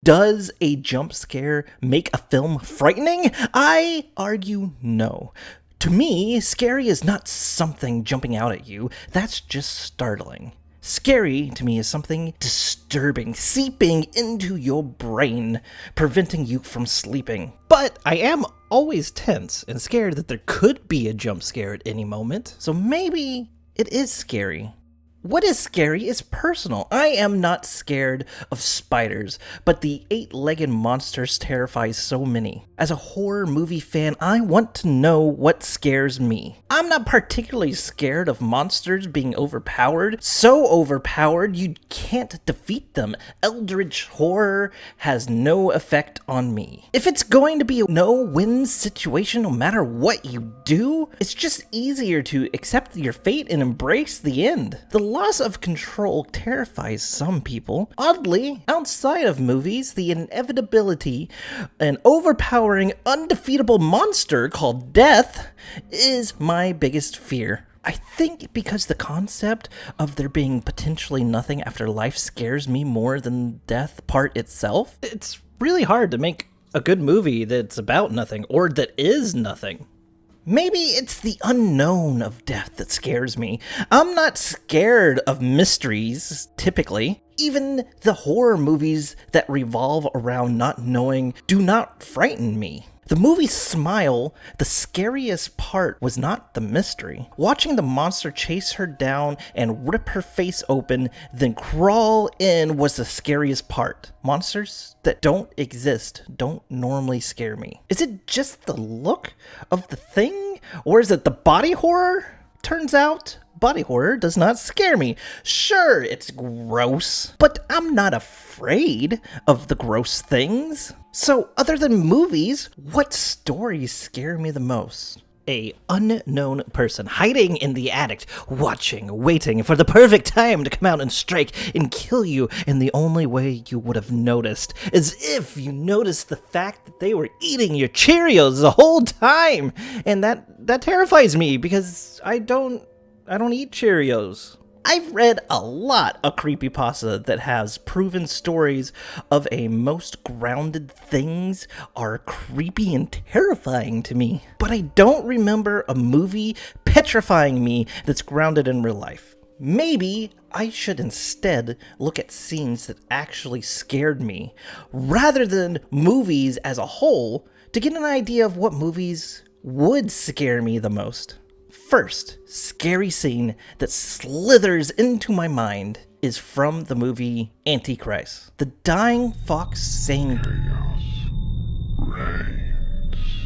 Does a jump scare make a film frightening? I argue no. To me, scary is not something jumping out at you. That's just startling. Scary to me is something disturbing, seeping into your brain, preventing you from sleeping. But I am always tense and scared that there could be a jump scare at any moment, so maybe it is scary. What is scary is personal. I am not scared of spiders, but the 8-legged monsters terrify so many. As a horror movie fan, I want to know what scares me. I'm not particularly scared of monsters being overpowered. So overpowered, you can't defeat them. Eldritch horror has no effect on me. If it's going to be a no-win situation no matter what you do, it's just easier to accept your fate and embrace the end. The loss of control terrifies some people. Oddly, outside of movies, the inevitability, an overpowering, undefeatable monster called death is my biggest fear. I think because the concept of there being potentially nothing after life scares me more than death part itself. It's really hard to make a good movie that's about nothing or that is nothing. Maybe it's the unknown of death that scares me. I'm not scared of mysteries, typically. Even the horror movies that revolve around not knowing do not frighten me. The movie Smile, the scariest part was not the mystery. Watching the monster chase her down and rip her face open, then crawl in was the scariest part. Monsters that don't exist don't normally scare me. Is it just the look of the thing? Or is it the body horror? Turns out, body horror does not scare me. Sure, it's gross, but I'm not afraid of the gross things. So, other than movies, what stories scare me the most? A unknown person hiding in the attic, watching, waiting for the perfect time to come out and strike and kill you in the only way you would have noticed, as if you noticed the fact that they were eating your Cheerios the whole time. And that terrifies me because I don't eat Cheerios. I've read a lot of creepypasta that has proven stories of a most grounded things are creepy and terrifying to me. But I don't remember a movie petrifying me that's grounded in real life. Maybe I should instead look at scenes that actually scared me, rather than movies as a whole, to get an idea of what movies would scare me the most. First scary scene that slithers into my mind is from the movie Antichrist. The dying fox saying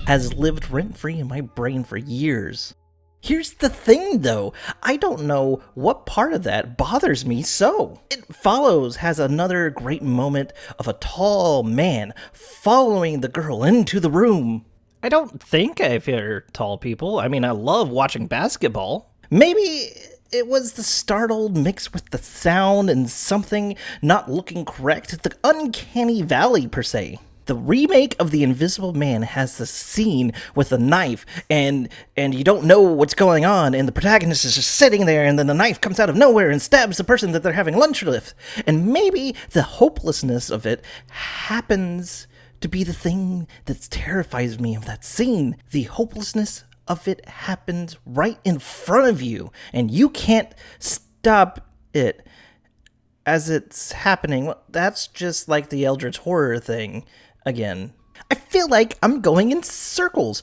has lived rent-free in my brain for years. Here's the thing though, I don't know what part of that bothers me so. It Follows has another great moment of a tall man following the girl into the room. I don't think I fear tall people. I mean, I love watching basketball. Maybe it was the startled mixed with the sound and something not looking correct, the uncanny valley per se. The remake of The Invisible Man has the scene with a knife and you don't know what's going on and the protagonist is just sitting there and then the knife comes out of nowhere and stabs the person that they're having lunch with. And maybe the hopelessness of it happens to be the thing that terrifies me of that scene. The hopelessness of it happens right in front of you, and you can't stop it as it's happening. Well, that's just like the Eldritch horror thing again. I feel like I'm going in circles,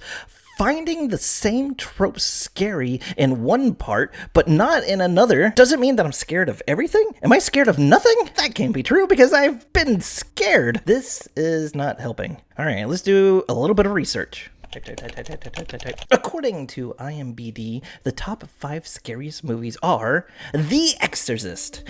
finding the same tropes scary in one part, but not in another. Doesn't mean that I'm scared of everything. Am I scared of nothing? That can't be true because I've been scared. This is not helping. All right, let's do a little bit of research. Type. According to IMDb, the top 5 scariest movies are The Exorcist.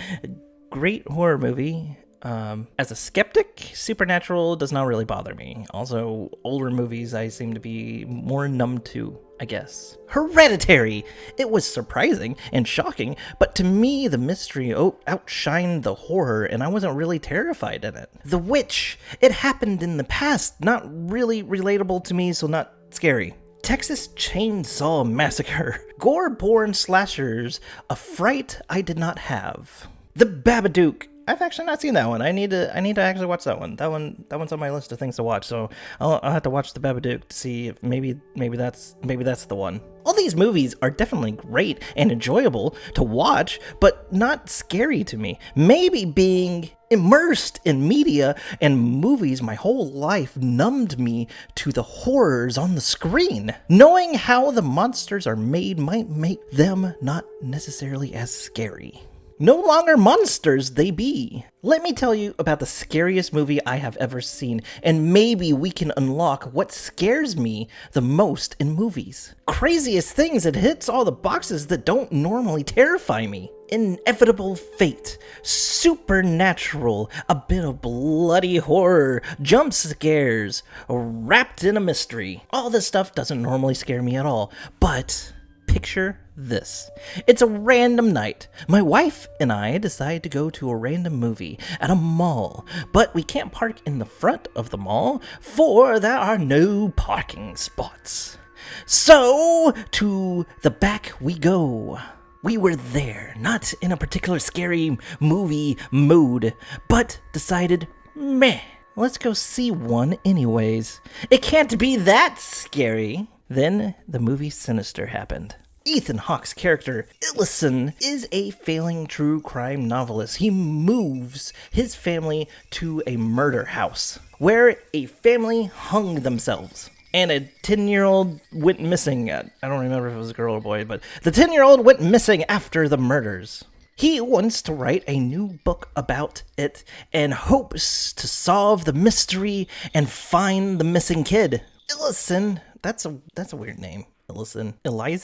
Great horror movie. As a skeptic, supernatural does not really bother me. Also, older movies I seem to be more numb to, I guess. Hereditary! It was surprising and shocking, but to me, the mystery outshined the horror, and I wasn't really terrified in it. The Witch! It happened in the past, not really relatable to me, so not scary. Texas Chainsaw Massacre. Gore-born slashers, a fright I did not have. The Babadook. I've actually not seen that one. I need to actually watch that one. That one's on my list of things to watch. So I'll have to watch the Babadook to see if maybe that's the one. All these movies are definitely great and enjoyable to watch, but not scary to me. Maybe being immersed in media and movies my whole life numbed me to the horrors on the screen. Knowing how the monsters are made might make them not necessarily as scary. No longer monsters they be. Let me tell you about the scariest movie I have ever seen, and maybe we can unlock what scares me the most in movies. Craziest things, it hits all the boxes that don't normally terrify me. Inevitable fate, supernatural, a bit of bloody horror, jump scares, wrapped in a mystery. All this stuff doesn't normally scare me at all, but picture this. It's a random night. My wife and I decide to go to a random movie at a mall, but we can't park in the front of the mall, for there are no parking spots. So, to the back we go. We were there, not in a particular scary movie mood, but decided, meh, let's go see one anyways. It can't be that scary. Then the movie Sinister happened. Ethan Hawke's character, Ellison, is a failing true crime novelist. He moves his family to a murder house where a family hung themselves. And a 10-year-old went missing. I don't remember if it was a girl or boy, but the 10-year-old went missing after the murders. He wants to write a new book about it and hopes to solve the mystery and find the missing kid. Ellison, that's a weird name. Ellison. I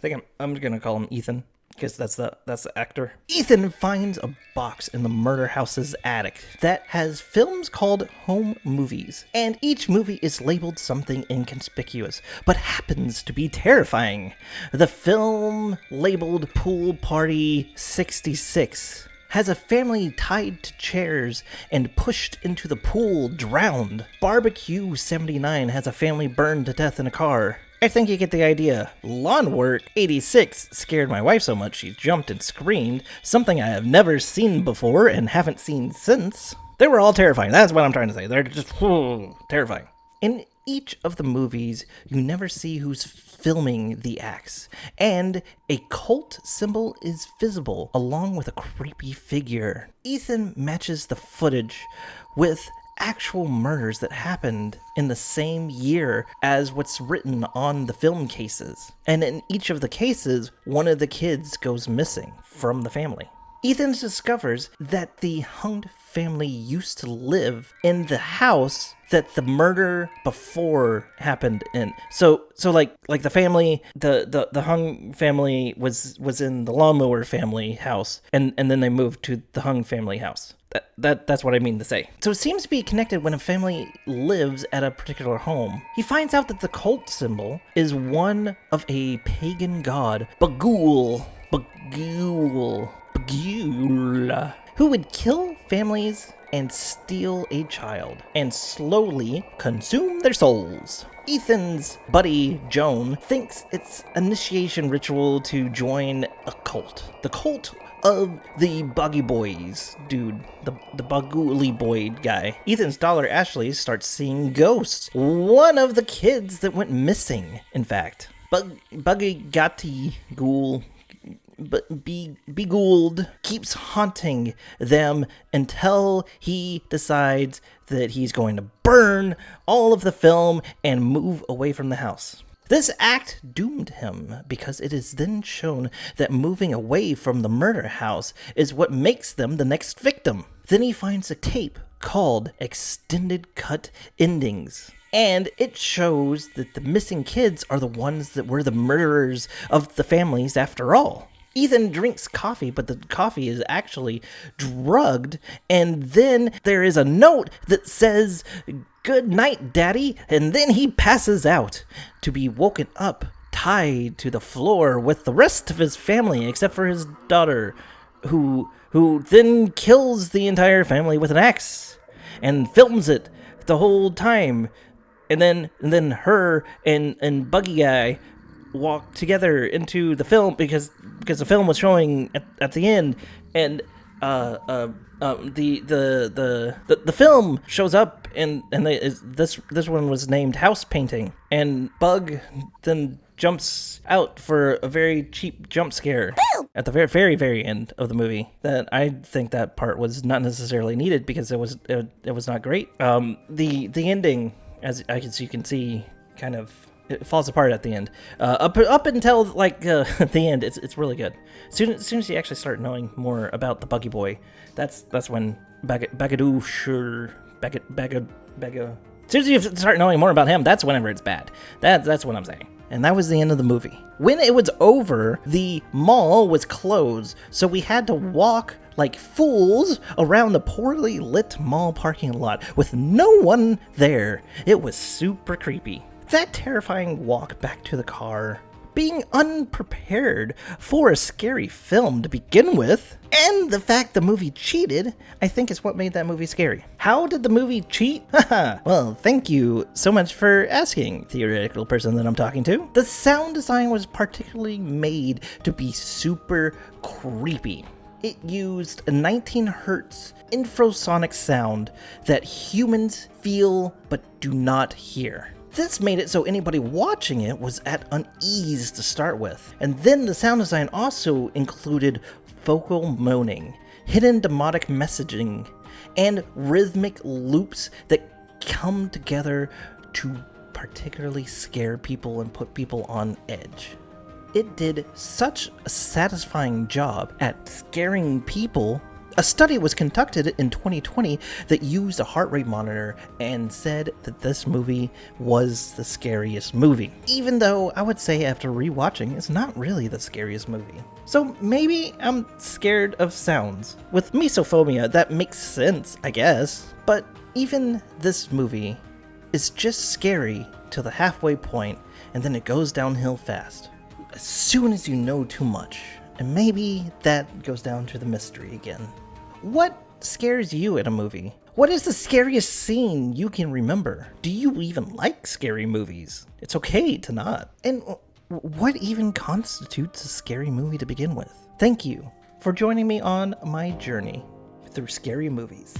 think I'm gonna call him Ethan, because that's the actor. Ethan finds a box in the murder house's attic that has films called home movies, and each movie is labeled something inconspicuous, but happens to be terrifying. The film labeled Pool Party 66 has a family tied to chairs and pushed into the pool, drowned. Barbecue 79 has a family burned to death in a car. I think you get the idea. Lawn Work 86 scared my wife so much she jumped and screamed, something I have never seen before and haven't seen since. They were all terrifying. That's what I'm trying to say. They're just terrifying. In each of the movies, you never see who's filming the acts, and a cult symbol is visible along with a creepy figure. Ethan matches the footage with actual murders that happened in the same year as what's written on the film cases. And in each of the cases, one of the kids goes missing from the family. Ethan discovers that the hunged family used to live in the house that the murder before happened in. So like the family, the hung family was in the lawnmower family house, and then they moved to the hung family house. That's what I mean to say. So it seems to be connected when a family lives at a particular home. He finds out that the cult symbol is one of a pagan god, Bagul, who would kill families and steal a child and slowly consume their souls. Ethan's buddy, Joan, thinks it's an initiation ritual to join a cult. The cult of the Buggy Boys dude, the Baguli Boy guy. Ethan's daughter, Ashley, starts seeing ghosts. One of the kids that went missing, in fact. Buggy Gatti Ghoul, but Begooled keeps haunting them until he decides that he's going to burn all of the film and move away from the house. This act doomed him because it is then shown that moving away from the murder house is what makes them the next victim. Then he finds a tape called Extended Cut Endings, and it shows that the missing kids are the ones that were the murderers of the families after all. Ethan drinks coffee, but the coffee is actually drugged, and then there is a note that says, "Good night, Daddy," and then he passes out to be woken up, tied to the floor with the rest of his family, except for his daughter, who then kills the entire family with an axe and films it the whole time, and then her and Buggy Guy walk together into the film because the film was showing at the end, and the film shows up, and this one was named House Painting, and Bug then jumps out for a very cheap jump scare at the very end of the movie. That I think that part was not necessarily needed because it was not great. The ending, as you can see, kind of it falls apart at the end. Up until like the end, it's really good. As soon as you actually start knowing more about the Buggy Boy, that's when Bagadoo sure Baga. As soon as you start knowing more about him, that's whenever it's bad. That's what I'm saying. And that was the end of the movie. When it was over, the mall was closed, so we had to walk like fools around the poorly lit mall parking lot with no one there. It was super creepy. That terrifying walk back to the car, being unprepared for a scary film to begin with, and the fact the movie cheated, I think is what made that movie scary. How did the movie cheat? Haha, well, thank you so much for asking, theoretical person that I'm talking to. The sound design was particularly made to be super creepy. It used a 19 hertz infrasonic sound that humans feel but do not hear. This made it so anybody watching it was at unease to start with. And then the sound design also included vocal moaning, hidden demonic messaging, and rhythmic loops that come together to particularly scare people and put people on edge. It did such a satisfying job at scaring people. A study was conducted in 2020 that used a heart rate monitor and said that this movie was the scariest movie. Even though I would say after rewatching, it's not really the scariest movie. So maybe I'm scared of sounds. With misophobia, that makes sense, I guess. But even this movie is just scary till the halfway point, and then it goes downhill fast. As soon as you know too much. And maybe that goes down to the mystery again. What scares you at a movie? What is the scariest scene you can remember? Do you even like scary movies? It's okay to not. And what even constitutes a scary movie to begin with? Thank you for joining me on my journey through scary movies.